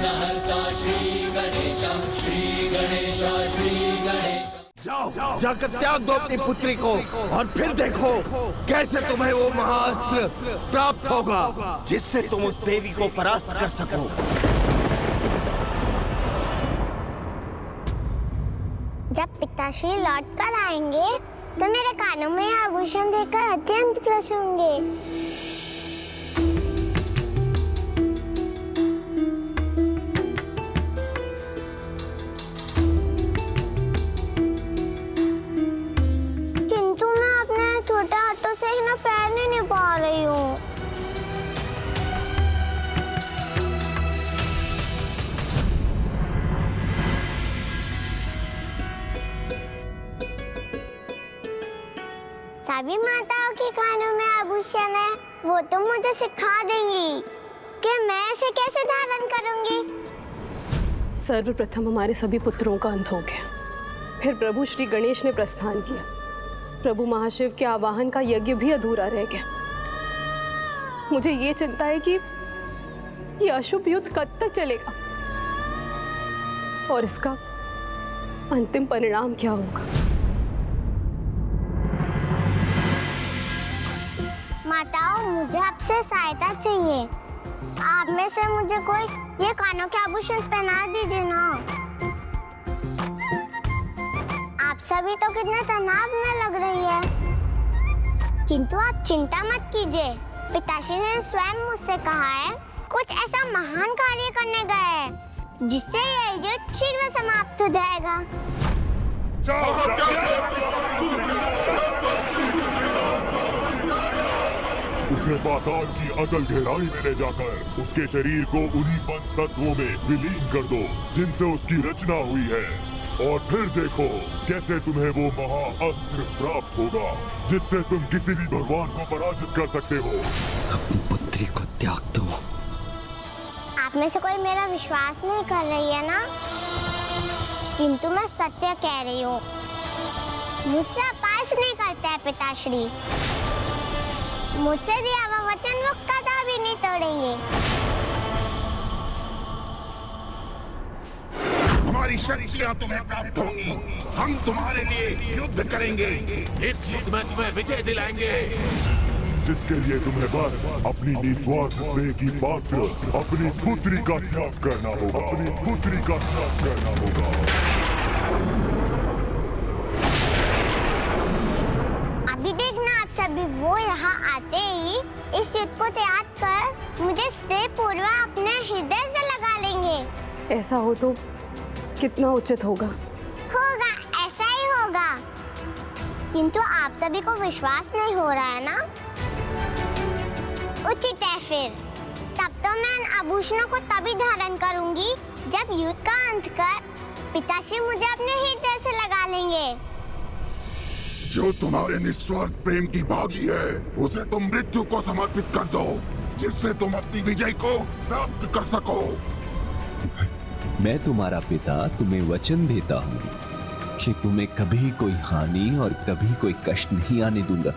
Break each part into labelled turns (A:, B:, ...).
A: विघ्नहर्ता श्री गणेश, श्री गणेश, श्री गणेश।
B: जाओ जाकर त्याग दो अपनी पुत्री को और फिर देखो कैसे तुम्हें वो महाअस्त्र प्राप्त होगा जिससे तुम उस देवी को परास्त कर सको।
C: जब पिताश्री लौट कर आएंगे तो मेरे कानों में आभूषण देखकर अत्यंत प्रसन्न होंगे। किंतु मैं अपने छोटे हाथों से इन्हें पहन नहीं पा रही हूँ। सभी माताओं के कानों में आभूषण है, वो तो मुझे सिखा देंगी कि मैं इसे कैसे धारण करूंगी।
D: सर्वप्रथम हमारे सभी पुत्रों का अंत हो गया, फिर प्रभु श्री गणेश ने प्रस्थान किया। प्रभु महाशिव के आवाहन का यज्ञ भी अधूरा रह गया। मुझे ये चिंता है कि ये अशुभ युद्ध कब तक चलेगा और इसका अंतिम परिणाम क्या होगा।
C: माताओं, मुझे आपसे सहायता चाहिए। आप में से मुझे कोई ये कानों के आभूषण पहना दीजिए ना। आप सभी तो कितने तनाव में लग रही है, किंतु आप चिंता मत कीजिए। पिताश्री ने स्वयं मुझसे कहा है कुछ ऐसा महान कार्य करने गए हैं जिससे ये युद्ध शीघ्र समाप्त हो जाएगा।
E: उसे पाताल की अतल गहराई में ले जाकर उसके शरीर को उन्हीं पंच तत्वों में विलीन कर दो जिनसे उसकी रचना हुई है, और फिर देखो कैसे तुम्हें वो महाअस्त्र प्राप्त होगा जिससे तुम किसी भी भगवान को पराजित कर सकते हो।
B: अपनी पुत्री को त्याग दो।
C: आप में से कोई मेरा विश्वास नहीं कर रही है ना, किंतु मैं सत्य कह रही हूँ। मुझसे अपास नहीं करते हैं पिताश्री। मुझसे दिया हुआ वचन वो कदापि नहीं तोड़ेंगे।
F: हमारी शक्तियाँ तुम्हें प्राप्त होंगी। हम तुम्हारे लिए युद्ध करेंगे। इस युद्ध में तुम्हें विजय दिलाएंगे,
E: जिसके लिए तुम्हें बस अपनी निस्वार्थ स्नेह की पात्र अपनी पुत्री का त्याग करना होगा। अपनी पुत्री का त्याग करना होगा।
C: अभी देखना आप सभी, वो यहाँ आते ही इस युद्ध को त्याग कर मुझे स्नेह पूर्वक अपने हृदय से लगा लेंगे।
D: ऐसा हो तो कितना उचित होगा।
C: होगा, ऐसा ही होगा। किंतु आप सभी को विश्वास नहीं हो रहा है ना? उचित है फिर। तब तो मैं इन आभूषणों को तभी धारण करूंगी जब युद्ध का अंत कर पिताश्री मुझे अपने हृदय से लगा लेंगे।
F: जो तुम्हारे निस्वार्थ प्रेम की भागी है उसे तुम मृत्यु को समर्पित कर दो, जिससे तुम अपनी विजय को प्राप्त कर सको।
G: मैं तुम्हारा पिता तुम्हें वचन देता हूँ कि तुम्हें कभी कोई हानि और कभी कोई कष्ट नहीं आने दूंगा।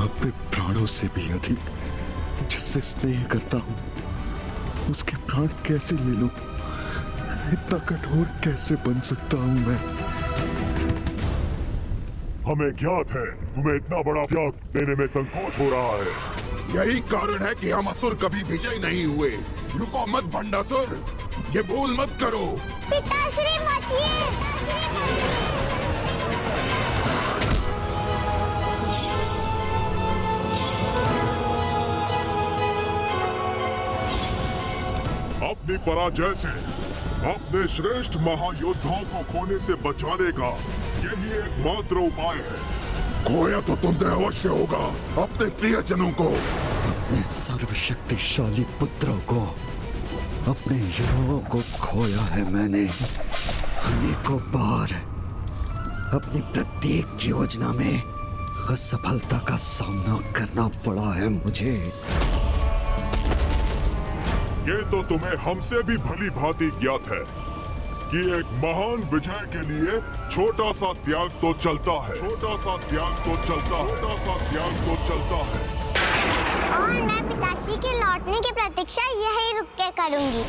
H: अपने प्राणों से भी अधिक जिससे स्नेह करता हूँ उसके प्राण कैसे ले लूं? इतना कठोर कैसे बन सकता हूँ मैं?
E: हमें ज्ञात है तुम्हें इतना बड़ा त्याग देने में संकोच हो रहा है।
F: यही कारण है कि हम असुर कभी विजय नहीं हुए। रुको मत भंडासुर, ये भूल मत करो।
C: पिताश्री बचिए।
E: अपनी पराजय से अपने श्रेष्ठ महायोद्धाओं को खोने से बचाने का यही एकमात्र उपाय है।
F: खोया तो तुमने अवश्य होगा अपने प्रियजनों को,
H: अपने सर्वशक्तिशाली पुत्रों को, अपने युवाओं को खोया है मैंने अनेकों बार। अपनी प्रत्येक योजना में असफलता का सामना करना पड़ा है मुझे।
E: ये तो तुम्हें हमसे भी भली भांति ज्ञात है कि एक महान विजय के लिए छोटा सा त्याग तो चलता है। छोटा सा त्याग तो चलता है। छोटा सा त्याग तो चलता है।
C: और मैं पिताश्री के लौट लौटने की प्रतीक्षा यही रुक के करूंगी।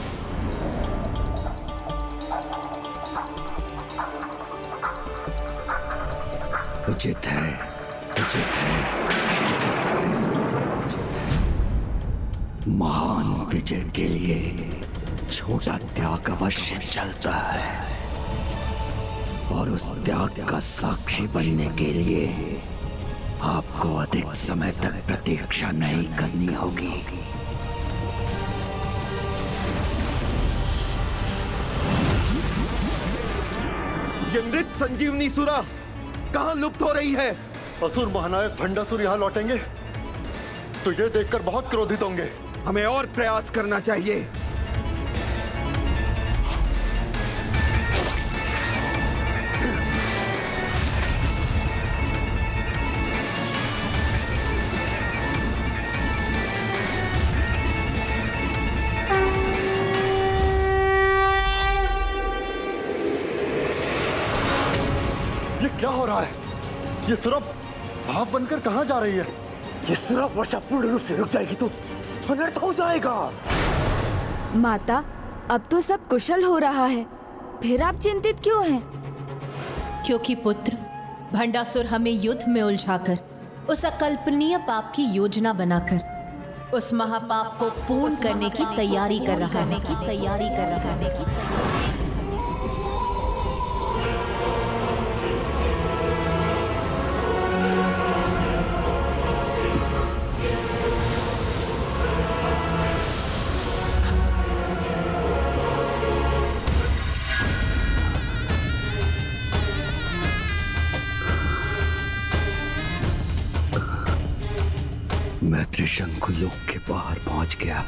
B: उचित है, उचित है, उचित है, उचित है। महान विजय के लिए छोटा त्याग अवश्य चलता है, और उस त्याग का साक्षी बनने के लिए आपको अधिक समय तक प्रतीक्षा नहीं करनी होगी। ये मृत संजीवनी सुरा कहाँ लुप्त हो रही है?
I: असुर महानायक भंडासुर यहाँ लौटेंगे तो ये देखकर बहुत क्रोधित होंगे।
B: हमें और प्रयास करना चाहिए।
I: ये क्या हो रहा है? ये सुरभ भाप बनकर कहाँ जा रही है?
B: ये सुरभ वर्षा पूर्ण रूप से रुक जाएगी तो अनर्थ हो जाएगा।
J: माता, अब तो सब कुशल हो रहा है, फिर आप चिंतित क्यों हैं?
K: क्योंकि पुत्र, भंडासुर हमें युद्ध में उलझाकर उस अकल्पनीय पाप की योजना बनाकर उस महापाप को पूर्ण करने की तैयारी कर रहा है।
B: मैं त्रिशंकु लोक के बाहर पहुंच गया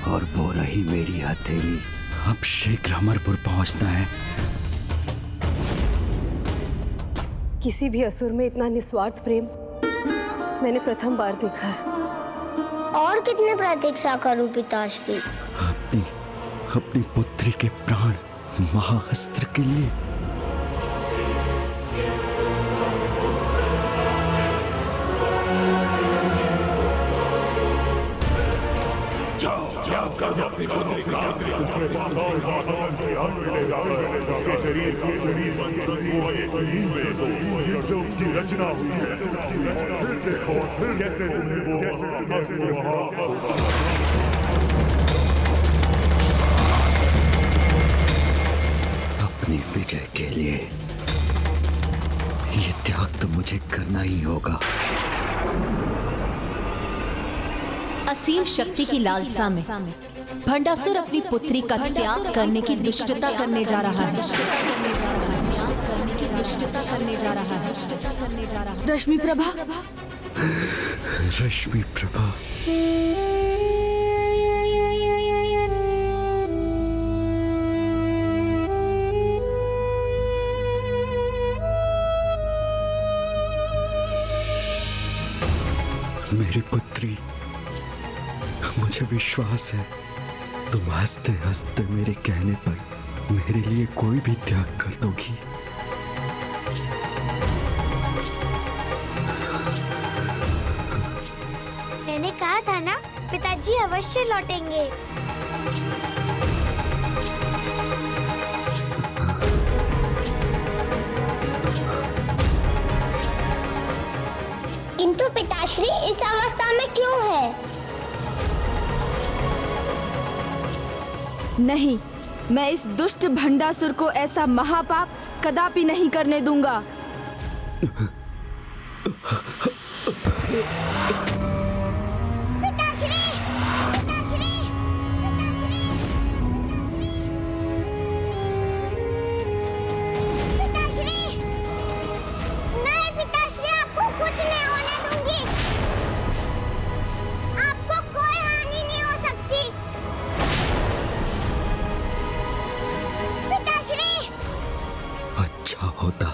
B: और वो रही मेरी हथेली। अब शीघ्र अमरपुर पहुंचना है।
D: किसी भी असुर में इतना निस्वार्थ प्रेम मैंने प्रथम बार देखा है।
C: और कितने प्रतीक्षा करूं पिताश्री?
B: अपनी पुत्री के प्राण महाअस्त्र के लिए।
E: जिनसे उसकी रचना हुई है, फिर देखो कैसे तुम्हें वो
B: अपनी विजय के लिए ये त्याग तो मुझे करना ही होगा।
K: असीम शक्ति की लालसा में भंडासुर अपनी पुत्री का त्याग करने की दुष्टता करने जा रहा है।
J: रश्मि प्रभा,
B: रश्मि प्रभा, मेरी पुत्री, मुझे विश्वास है तुम हंसते हंसते मेरे कहने पर मेरे लिए कोई भी त्याग कर दोगी।
C: मैंने कहा था ना, पिताजी अवश्य लौटेंगे। किंतु पिताश्री इस अवस्था में क्यों है?
J: नहीं, मैं इस दुष्ट भंडासुर को ऐसा महापाप कदापि नहीं करने दूंगा।
C: पिताश्री! पिताश्री! पिताश्री! नहीं पिताश्री, आपको कुछ नहीं होने दूंगी। आपको कोई हानि नहीं हो सकती। पिताश्री!
B: अच्छा होता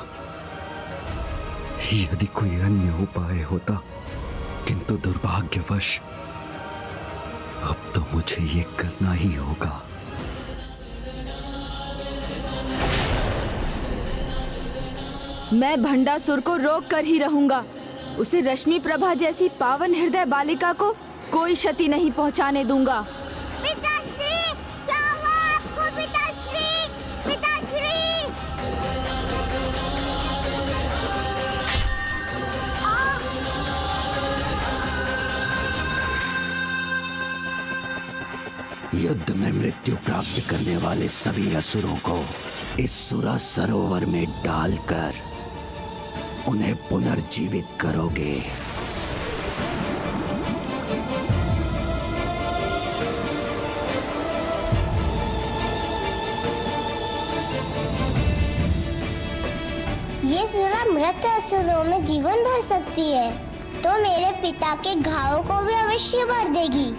B: यदि कोई अन्य उपाय होता, किंतु दुर्भाग्यवश अब तो मुझे ये करना ही होगा।
J: मैं भंडासुर को रोक कर ही रहूंगा। उसे रश्मि प्रभा जैसी पावन हृदय बालिका को कोई क्षति नहीं पहुंचाने दूंगा।
C: पिताश्री, क्या हुआ आपको पिताश्री? पिताश्री!
B: युद्ध में मृत्यु प्राप्त करने वाले सभी असुरों को इस सुरा सरोवर में डालकर उन्हें पुनर्जीवित करोगे।
C: ये सुरा मृत असुरों में जीवन भर सकती है, तो मेरे पिता के घावों को भी अवश्य भर देगी।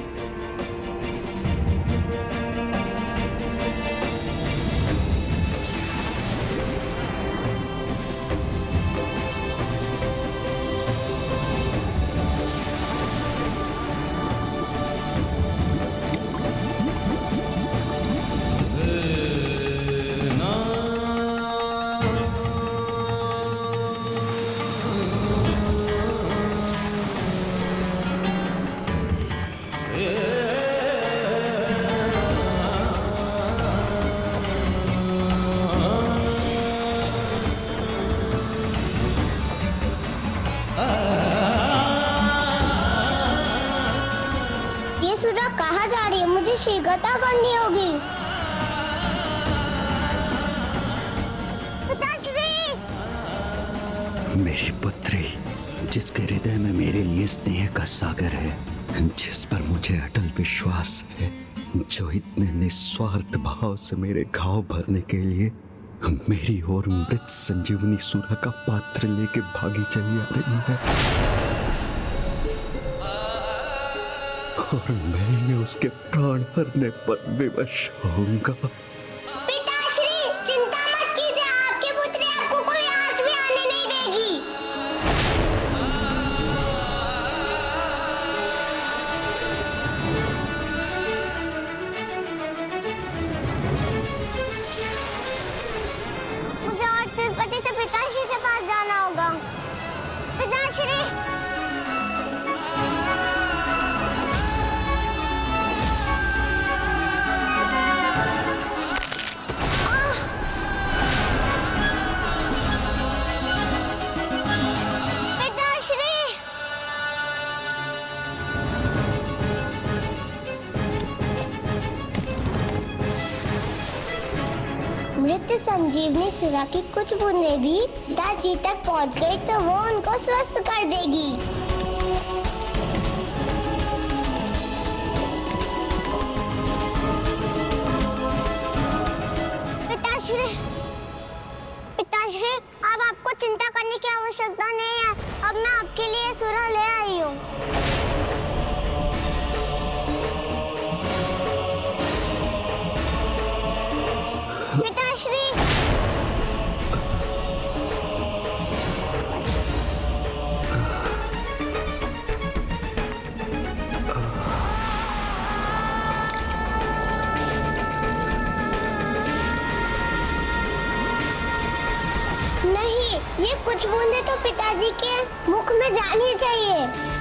C: ये सुरा कहाँ जा रही है? मुझे शीघ्रता करनी होगी। पिताश्री!
B: मेरी पुत्री, जिसके हृदय में मेरे लिए स्नेह का सागर है, जिस पर मुझे अटल विश्वास है, जो इतने निस्वार्थ भाव से मेरे घाव भरने के लिए मेरी ओर मृत संजीवनी सुरा का पात्र लेके भागी चली आ रही है, और मैं ही उसके प्राण हरने पर विवश होऊंगा।
C: पिताश्री, चिंता मत कीजिए, आपकी पुत्री आपको कोई आस भी आने नहीं देगी। मुझे और तिरुपति से पिताश्री के पास जाना होगा। पिताश्री! मृत संजीवनी सुरा की कुछ बूंदें भी पिताजी तक पहुंच गई तो वो उनको स्वस्थ कर देगी। पिताश्री, पिताश्री, अब आपको चिंता करने की आवश्यकता नहीं है। अब मैं आपके लिए सुरा ले आई हूँ। पिताश्री! नहीं, ये कुछ बूंदे तो पिताजी के मुख में जानी चाहिए।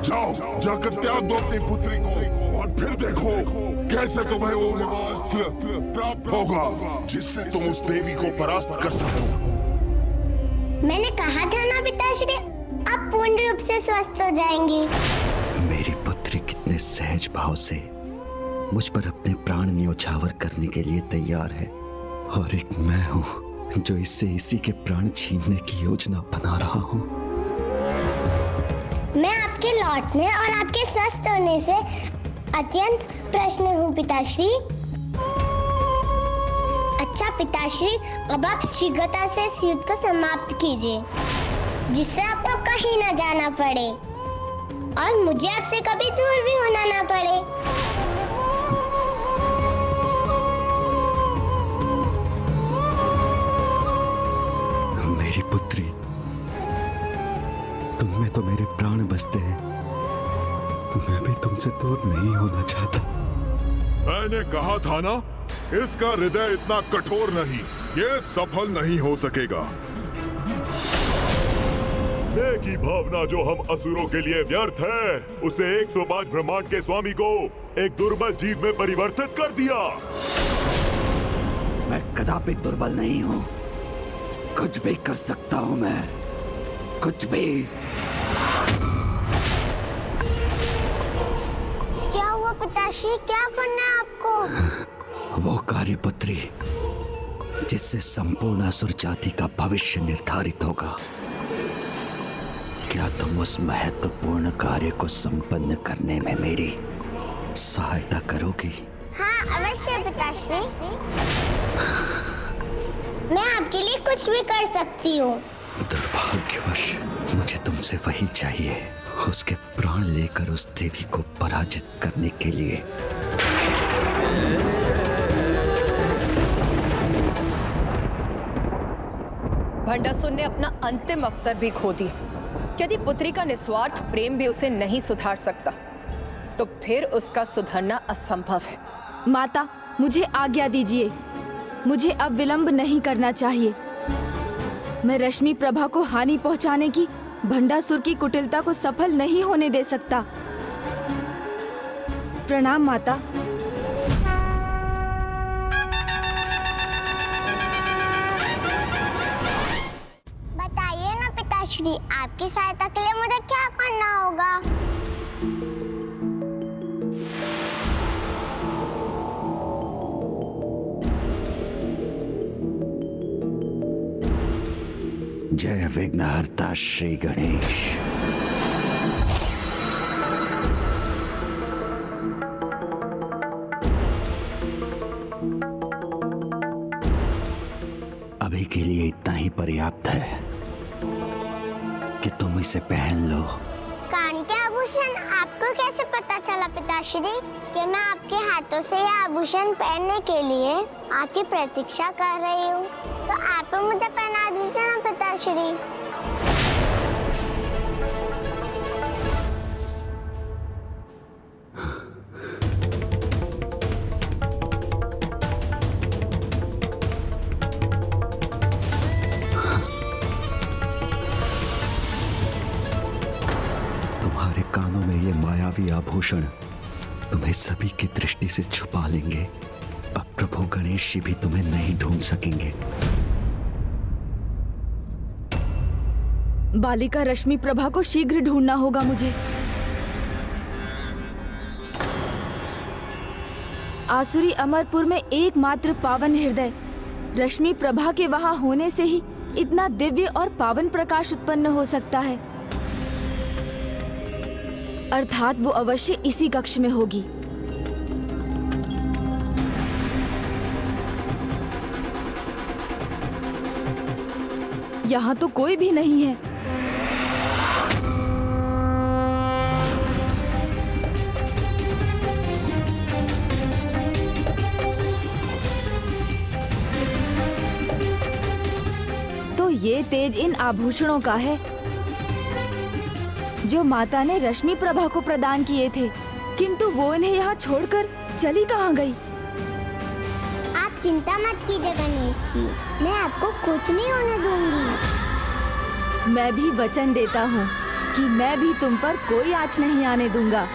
F: जाओ, जाकर त्याग दो अपनी पुत्री को, और फिर देखो कैसे तुम्हें वो महाअस्त्र प्राप्त होगा जिससे तुम उस देवी को परास्त कर सको।
C: मैंने कहा था ना पिताश्री, आप पूर्ण रूप से स्वस्थ हो जाएंगी।
B: मेरी पुत्री कितने सहज भाव से मुझ पर अपने प्राण न्योछावर करने के लिए तैयार है, और एक मैं हूं जो इससे इसी के प्राण छीनने की योजना बना रहा हूं।
C: मैं आपके लौटने और आपके स्वस्थ होने से अत्यंत प्रसन्न हूँ पिताश्री। अच्छा पिताश्री, अब आप शीघ्रता से इस युद्ध को समाप्त कीजिए, जिससे आपको कहीं न जाना पड़े और मुझे आपसे कभी दूर भी होना ना पड़े।
B: मेरी पुत्री, तुम में तो मेरे प्राण बसते हैं। मैं भी तुमसे दूर नहीं होना चाहता।
E: मैंने कहा था ना, इसका हृदय इतना कठोर नहीं, ये सफल नहीं हो सकेगा। देह की भावना जो हम असुरों के लिए व्यर्थ है, उसे 105 ब्रह्मांड के स्वामी को एक दुर्बल जीव में परिवर्तित कर दिया।
B: मैं कदापि दुर्बल नहीं हूँ, कुछ भी कर सकता हूँ मैं, कुछ भी।
C: क्या हुआ पिताश्री, क्या करना है आपको?
B: वो कार्य पुत्री जिससे संपूर्ण असुर जाति का भविष्य निर्धारित होगा। क्या तुम उस महत्वपूर्ण कार्य को संपन्न करने में मेरी सहायता करोगी?
C: हाँ अवश्य पिताश्री, मैं आपके लिए कुछ भी कर सकती हूँ।
B: दुर्भाग्यवश मुझे तुमसे वही चाहिए, उसके प्राण लेकर उस देवी को पराजित करने के लिए।
L: भंडासुर ने अपना अंतिम अवसर भी खो दिया। यदि पुत्री का निस्वार्थ प्रेम भी उसे नहीं सुधार सकता, तो फिर उसका सुधरना असंभव है।
J: माता, मुझे आज्ञा दीजिए, मुझे अब विलंब नहीं करना चाहिए। मैं रश्मि प्रभा को हानि पहुंचाने की भंडासुर की कुटिलता को सफल नहीं होने दे सकता। प्रणाम माता।
C: बताइए ना पिताश्री, आपकी सहायता के लिए मुझे क्या करना होगा?
B: जय विघ्नहर्ता श्री गणेश। अभी के लिए इतना ही पर्याप्त है कि तुम इसे पहन लो।
C: कान के आभूषण आपको कैसे पता चला पिताश्री कि मैं आपके हाथों से यह आभूषण पहनने के लिए आपकी प्रतीक्षा कर रही हूँ? तो आप मुझे पहना दीजिए ना पिताश्री।
B: तुम्हारे कानों में ये मायावी आभूषण तुम्हें सभी की दृष्टि से छुपा लेंगे। अब प्रभु गणेश जी भी तुम्हें नहीं ढूंढ सकेंगे।
J: बालिका रश्मि प्रभा को शीघ्र ढूंढना होगा मुझे। आसुरी अमरपुर में एकमात्र पावन हृदय रश्मि प्रभा के वहां होने से ही इतना दिव्य और पावन प्रकाश उत्पन्न हो सकता है। अर्थात वो अवश्य इसी कक्ष में होगी। यहाँ तो कोई भी नहीं है। तो ये तेज इन आभूषणों का है जो माता ने रश्मि प्रभा को प्रदान किए थे, किंतु वो इन्हें यहाँ छोड़कर चली कहाँ गई?
C: आप चिंता मत कीजिए गणेश जी, मैं आपको कुछ नहीं होने दूंगी।
J: मैं भी वचन देता हूँ कि मैं भी तुम पर कोई आँच नहीं आने दूंगा।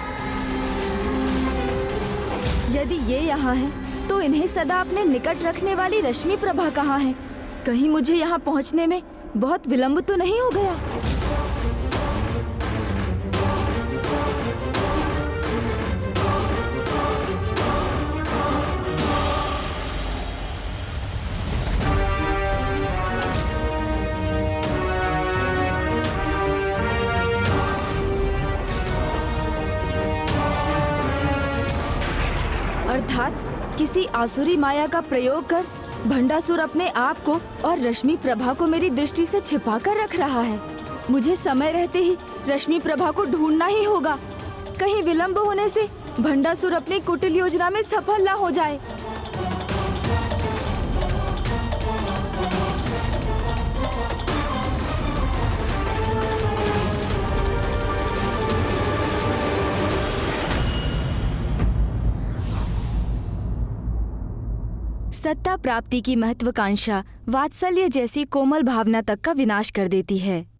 J: यदि ये यहाँ है, तो इन्हें सदा अपने निकट रखने वाली रश्मि प्रभा कहाँ है? कहीं मुझे यहाँ पहुँचने में बहुत विलंब तो नहीं हो गया? अर्थात किसी आसुरी माया का प्रयोग कर भंडासुर अपने आप को और रश्मि प्रभा को मेरी दृष्टि से छिपा कर रख रहा है। मुझे समय रहते ही रश्मि प्रभा को ढूंढना ही होगा। कहीं विलंब होने से भंडासुर अपनी कुटिल योजना में सफल ना हो जाए। सत्ता प्राप्ति की महत्वाकांक्षा वात्सल्य जैसी कोमल भावना तक का विनाश कर देती है।